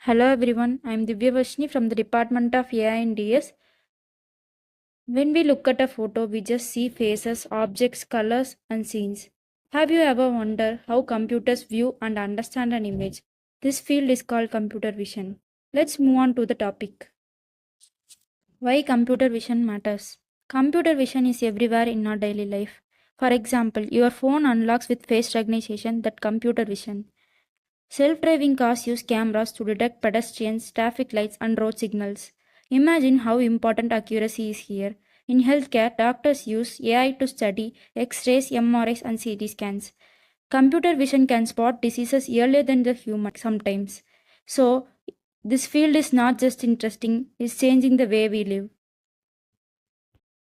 Hello everyone, I am Divya Vashni from the Department of AI and DS. When we look at a photo, we just see faces, objects, colors, and scenes. Have you ever wondered how computers view and understand an image? This field is called computer vision. Let's move on to the topic. Why computer vision matters? Computer vision is everywhere in our daily life. For example, your phone unlocks with face recognition, that computer vision. Self-driving cars use cameras to detect pedestrians, traffic lights, and road signals. Imagine how important accuracy is here. In healthcare, doctors use AI to study X-rays, MRIs, and CT scans. Computer vision can spot diseases earlier than the human sometimes. So, this field is not just interesting, it's changing the way we live.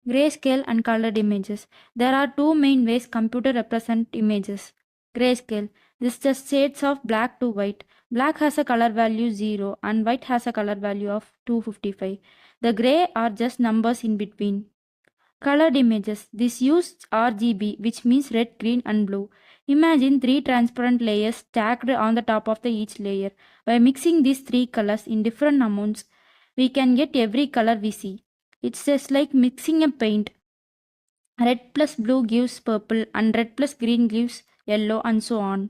Grayscale and colored images. There are two main ways computer represent images. Grayscale. This just shades of black to white. Black has a color value 0 and white has a color value of 255. The gray are just numbers in between. Colored images. This uses RGB, which means red, green and blue. Imagine three transparent layers stacked on the top of each layer. By mixing these three colors in different amounts, we can get every color we see. It's just like mixing a paint. Red plus blue gives purple and red plus green gives yellow and so on.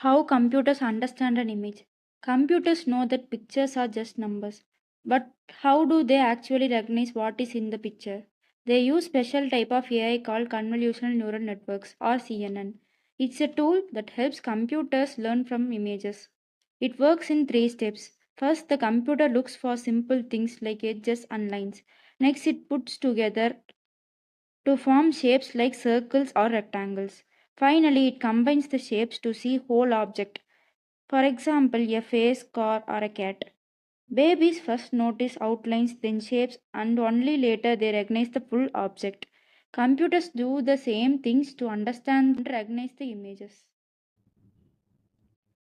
How computers understand an image. Computers know that pictures are just numbers. But how do they actually recognize what is in the picture? They use special type of AI called convolutional neural networks or CNN. It's a tool that helps computers learn from images. It works in three steps. First, the computer looks for simple things like edges and lines. Next, it puts together to form shapes like circles or rectangles. Finally, it combines the shapes to see whole object. For example, a face, car, or a cat. Babies first notice outlines, then shapes, and only later they recognize the full object. Computers do the same things to understand and recognize the images.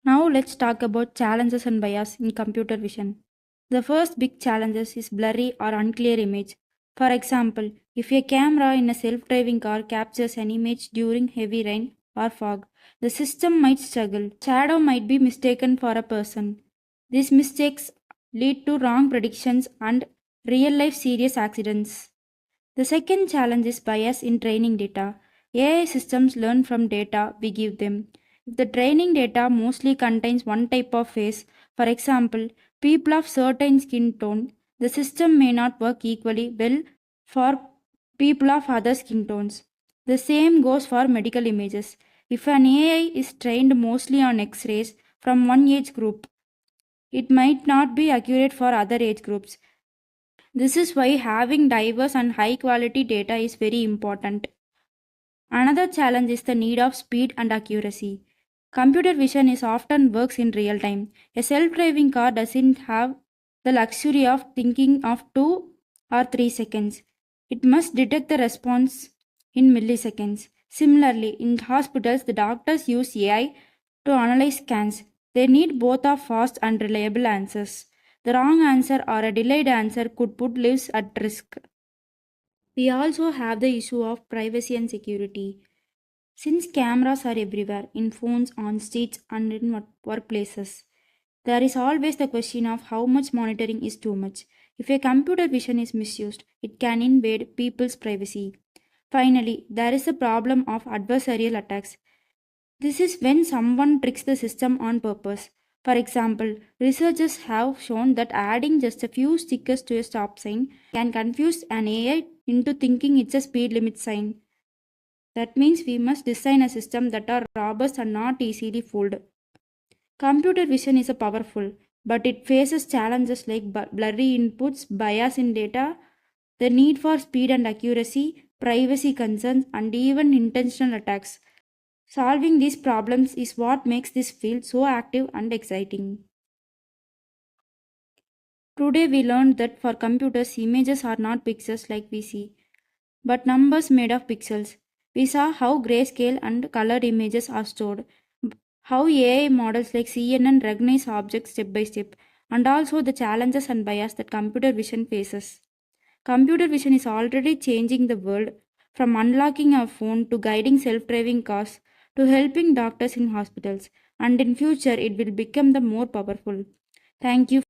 Now let's talk about challenges and bias in computer vision. The first big challenge is blurry or unclear image. For example, if a camera in a self-driving car captures an image during heavy rain or fog, the system might struggle. Shadow might be mistaken for a person. These mistakes lead to wrong predictions and real-life serious accidents. The second challenge is bias in training data. AI systems learn from data we give them. If the training data mostly contains one type of face, for example, people of certain skin tone, the system may not work equally well for people of other skin tones. The same goes for medical images. If an AI is trained mostly on X-rays from one age group, it might not be accurate for other age groups. This is why having diverse and high quality data is very important. Another challenge is the need of speed and accuracy. Computer vision is often works in real time. A self-driving car doesn't have the luxury of thinking of 2 or 3 seconds. It must detect the response in milliseconds. Similarly, in hospitals, the doctors use AI to analyze scans. They need both a fast and reliable answers. The wrong answer or a delayed answer could put lives at risk. We also have the issue of privacy and security. Since cameras are everywhere, in phones, on streets, and in workplaces, there is always the question of how much monitoring is too much. If a computer vision is misused, it can invade people's privacy. Finally, there is the problem of adversarial attacks. This is when someone tricks the system on purpose. For example, researchers have shown that adding just a few stickers to a stop sign can confuse an AI into thinking it's a speed limit sign. That means we must design a system that are robust and not easily fooled. Computer vision is a powerful, but it faces challenges like blurry inputs, bias in data, the need for speed and accuracy, privacy concerns, and even intentional attacks. Solving these problems is what makes this field so active and exciting. Today we learned that for computers, images are not pixels like we see, but numbers made of pixels. We saw how grayscale and colored images are stored, how AI models like CNN recognize objects step by step, and also the challenges and bias that computer vision faces. Computer vision is already changing the world, from unlocking a phone to guiding self driving cars to helping doctors in hospitals. and in future it will become the more powerful. Thank you.